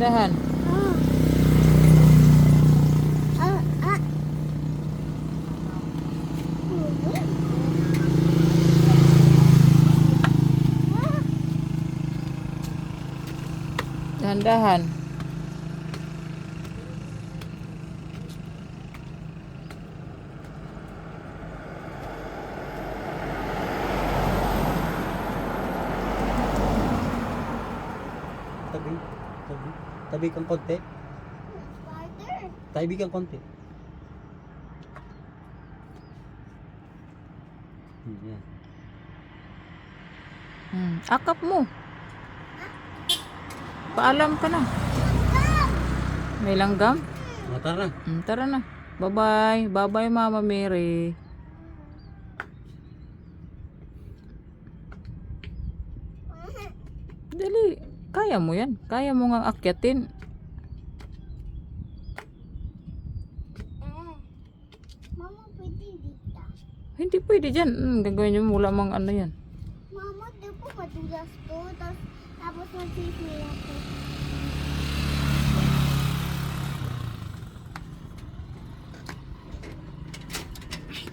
Dahan. Dahan-dahan. Tabi. Tabi. Tabi kang konti. Tabi kang konti. Yan. Akap mo. Paalam ka na. May langgam? Tara na. Tara na. Bye-bye. Bye-bye, Mama Mary. Dali. Kaya mo yan. Kaya mo nga akyatin. Mama, pwede dito. Hindi pwede dyan. Gagawin nyo wala mang ano yan. Mama, di po madulas to. Tapos magsisira ko.